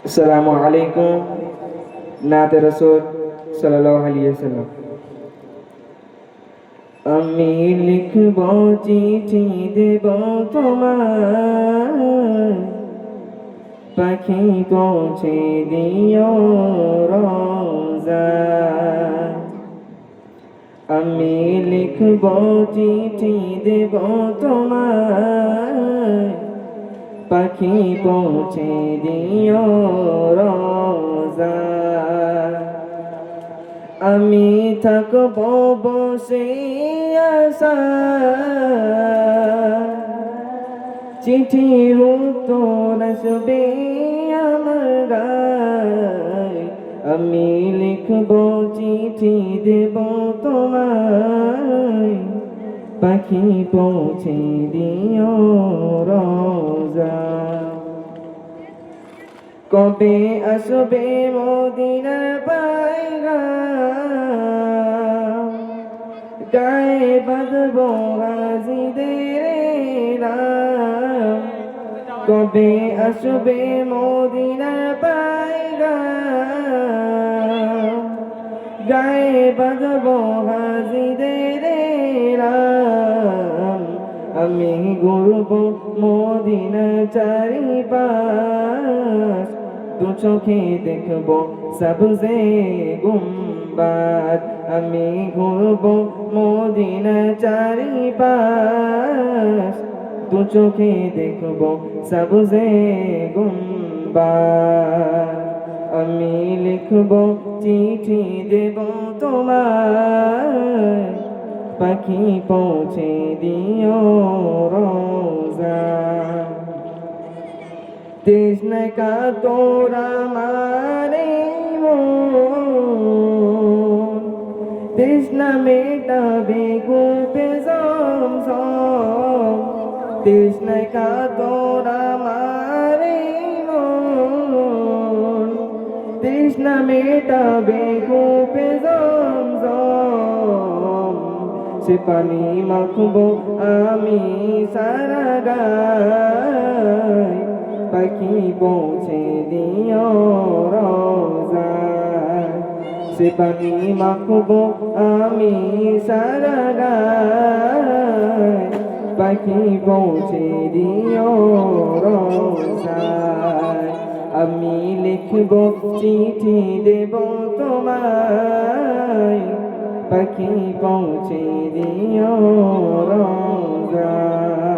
আসসালামু আলাইকুম। নাতে রসুল সাল্লাল্লাহু আলাইহি ওয়াসাল্লাম। আমি লিখব চিঠি দেব তোমায়, পাখি পৌঁছে দিও রোজায়। আমি লিখব চিঠি দেব তোমায়, পাখি পৌঁছে দিও রোজায়। আমি থাকব বসে আশায়, চিঠির উত্তর আসবে আমার গায়। আমি লিখব চিঠি দেব তোমায়, পাখি পৌঁছে দিও রোজায়। কবে আসবে মদিনার পয়গাম, গায়ে বাঁধব গাজীদের নাম। কবে আসবে মদিনার পয়গাম, গায়ে বাঁধব গাজীদের নাম। আমি ঘুরব মদিনার চারিপাশ, দু চোখে দেখব সবজে গুম্বাদ। আমি ঘুরব মদিনার চারিপাশ, দু চোখে দেখব সবজে গুম্বাদ। আমি লিখব চিঠি দেব তোমায়, পাখি পৌঁছে দিও রোজায়। তৃষ্ণায় কাতর আমার এই মন, তৃষ্ণা মেটাবে কূপে জমজম। তৃষ্ণায় কাতর আমার এই মন, তৃষ্ণা মেটাবে কূপে জমজম। সে পানি মাখব আমি সারা গায়, পাখি পৌঁছে দিও রোজায়। সে পানি মাখব আমি সারা গায়, পাখি পৌঁছে দিও রোজায়। আমি লিখব চিঠি দেব তোমায়, পাখি পৌঁছে দিও রোজায়।